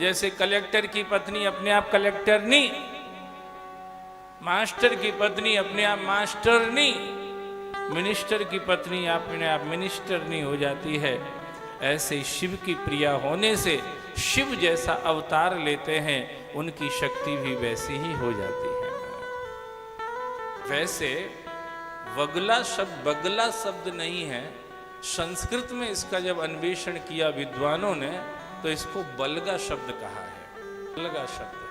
जैसे कलेक्टर की पत्नी अपने आप कलेक्टर नहीं, मास्टर की पत्नी अपने आप मास्टर नहीं, मिनिस्टर की पत्नी अपने आप मिनिस्टर नहीं हो जाती है, ऐसे शिव की प्रिया होने से शिव जैसा अवतार लेते हैं, उनकी शक्ति भी वैसी ही हो जाती है। वैसे बगला शब्द नहीं है, संस्कृत में इसका जब अन्वेषण किया विद्वानों ने तो इसको बलगा शब्द कहा है। बलगा शब्द है।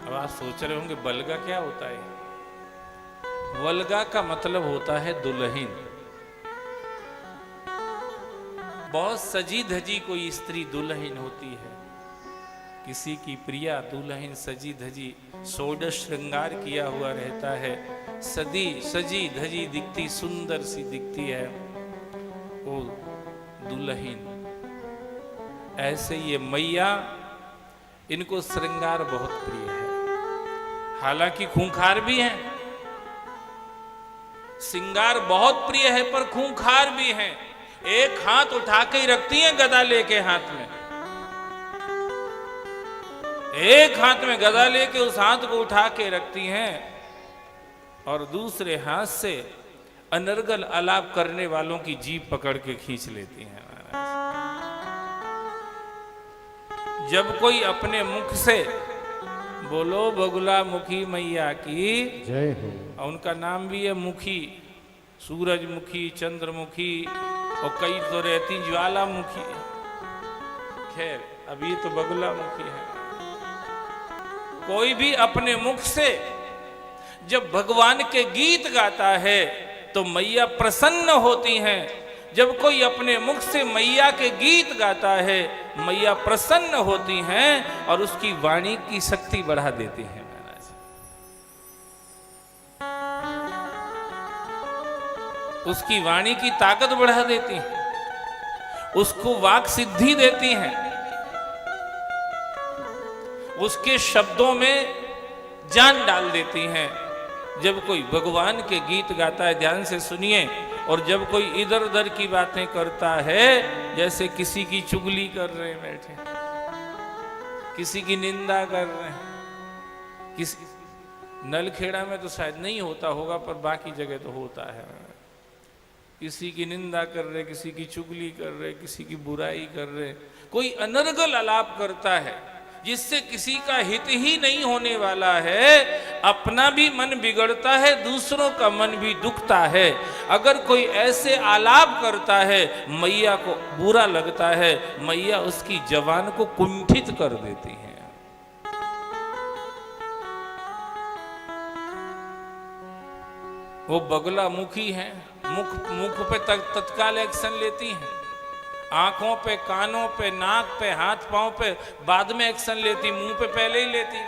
अब आप सोच रहे होंगे बलगा क्या होता है? वल्गा का मतलब होता है दुल्हन। बहुत सजी धजी कोई स्त्री दुल्हन होती है, किसी की प्रिया दुल्हन सजी धजी, षोडश श्रृंगार किया हुआ रहता है, सजी धजी दिखती, सुंदर सी दिखती है वो दुल्हन। ऐसे ये मैया, इनको श्रृंगार बहुत प्रिय है, हालांकि खूंखार भी हैं। श्रृंगार बहुत प्रिय है पर खूंखार भी हैं। एक हाथ उठा के ही रखती हैं गदा लेके हाथ में, एक हाथ में गदा लेके उस हाथ को उठा के रखती हैं और दूसरे हाथ से अनर्गल आलाप करने वालों की जीभ पकड़ के खींच लेती हैं। जब कोई अपने मुख से बोलो बगुला मुखी मैया की जय हो, और उनका नाम भी है मुखी, सूरजमुखी, चंद्रमुखी और कई तो रहती ज्वालामुखी, खैर अब ये तो बगुला मुखी है। कोई भी अपने मुख से जब भगवान के गीत गाता है तो मैया प्रसन्न होती हैं। जब कोई अपने मुख से मैया के गीत गाता है मैया प्रसन्न होती हैं और उसकी वाणी की शक्ति बढ़ा देती हैं। उसकी वाणी की ताकत बढ़ा देती हैं, उसको वाक सिद्धि देती हैं, उसके शब्दों में जान डाल देती हैं। जब कोई भगवान के गीत गाता है, ध्यान से सुनिए, और जब कोई इधर उधर की बातें करता है, जैसे किसी की चुगली कर रहे हैं बैठे, किसी की निंदा कर रहे हैं, किसी नलखेड़ा में तो शायद नहीं होता होगा पर बाकी जगह तो होता है, किसी की निंदा कर रहे, किसी की चुगली कर रहे, किसी की बुराई कर रहे, कोई अनर्गल आलाप करता है जिससे किसी का हित ही नहीं होने वाला है, अपना भी मन बिगड़ता है, दूसरों का मन भी दुखता है। अगर कोई ऐसे आलाप करता है मैया को बुरा लगता है, मैया उसकी जवान को कुंठित कर देती है। वो बगला मुखी है, मुख पे तत्काल एक्शन लेती हैं, आंखों पे, कानों पे, नाक पे, हाथ पांव पे बाद में एक्शन लेती, मुंह पे पहले ही लेती।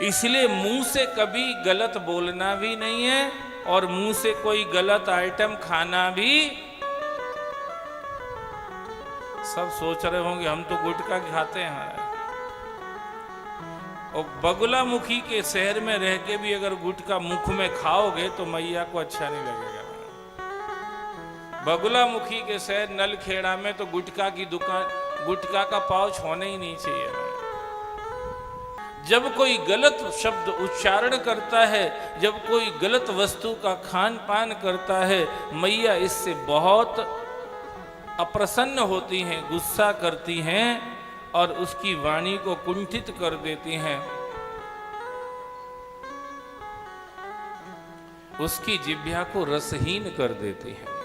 इसलिए मुंह से कभी गलत बोलना भी नहीं है और मुंह से कोई गलत आइटम खाना भी। सब सोच रहे होंगे हम तो गुटखा खाते हैं, और बगुला मुखी के शहर में रह के भी अगर गुटखा मुख में खाओगे तो मैया को अच्छा नहीं लगेगा। बगुला मुखी के शहर नलखेड़ा में तो गुटखा की दुकान, गुटखा का पाउच होना ही नहीं चाहिए। जब कोई गलत शब्द उच्चारण करता है, जब कोई गलत वस्तु का खान पान करता है, मैया इससे बहुत अप्रसन्न होती हैं, गुस्सा करती हैं और उसकी वाणी को कुंठित कर देती हैं, उसकी जिह्वा को रसहीन कर देती हैं।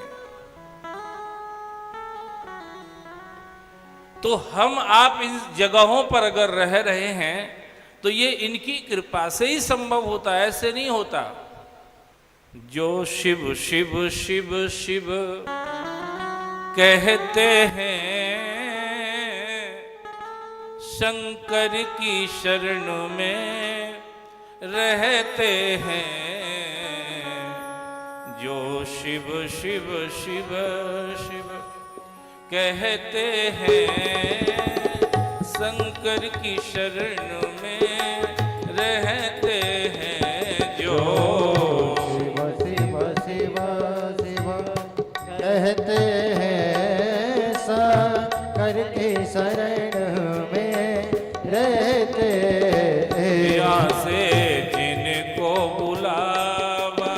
तो हम आप इन जगहों पर अगर रह रहे हैं तो ये इनकी कृपा से ही संभव होता है, ऐसे नहीं होता। जो शिव शिव शिव शिव कहते हैं, शंकर की शरण में रहते हैं। जो शिव शिव शिव शिव कहते हैं, शंकर की शरण में रहते हैं। जो शिव शिव शिव शिव कहते हैं करके शरण में रहते यहाँ से जिनको बुलावा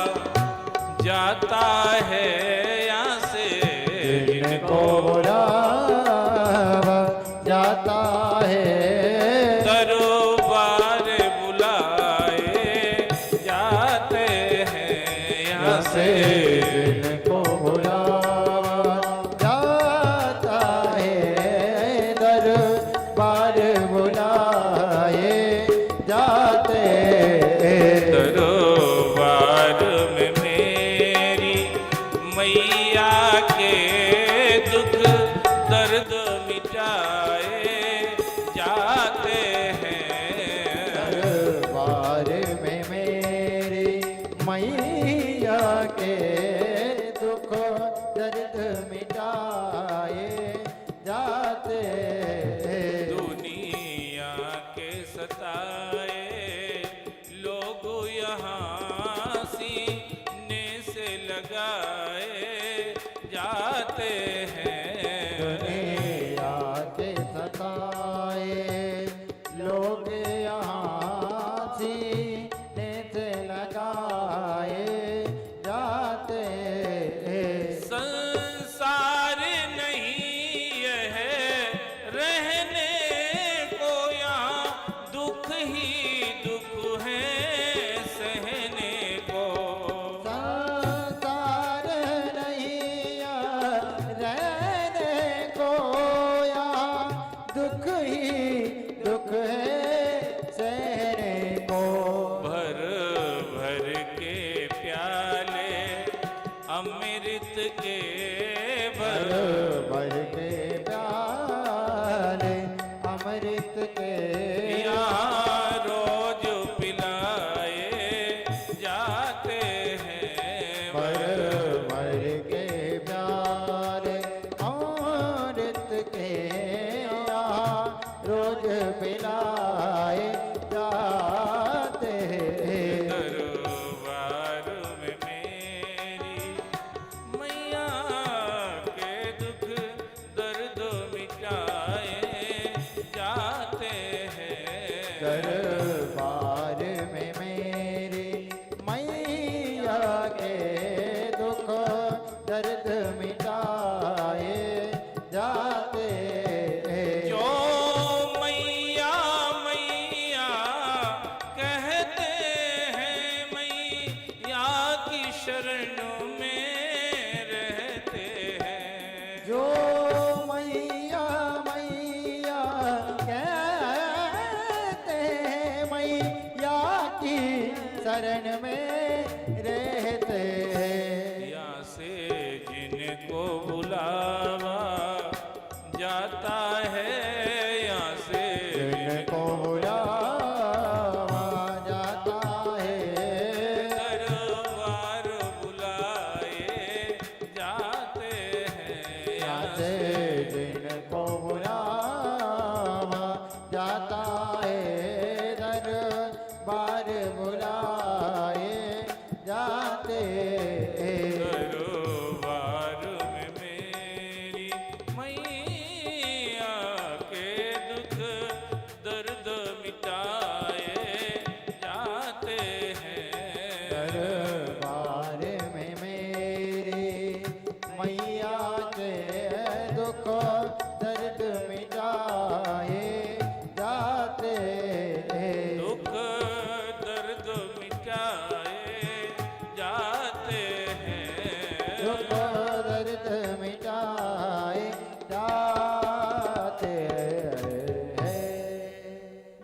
जाता है, यहाँ से जिनको बुलावा जाता है, दरबार बुलाए जाते हैं, यहाँ से जिनको बुलावा जाता है, दरबार बुलाए जाते हैं। दरबार में मेरी मैया के दुख दर्द मिटाए जाते हैं। दरबार में मेरी मैया के दुख दर्द मिटाए जाते हैं। दुनिया के सताए लोग यहाँ सीने से लगाए जाते हैं। दुनिया के सताए लोग यहाँ सीने से लगाए जाते हैं। संसार नहीं यह रहने को, यहाँ दुख ही दुख है सहने को। संसार नहीं रहने को, यहाँ दुख ही दुख है सहने को। भर भर के प्याले अमृत के भर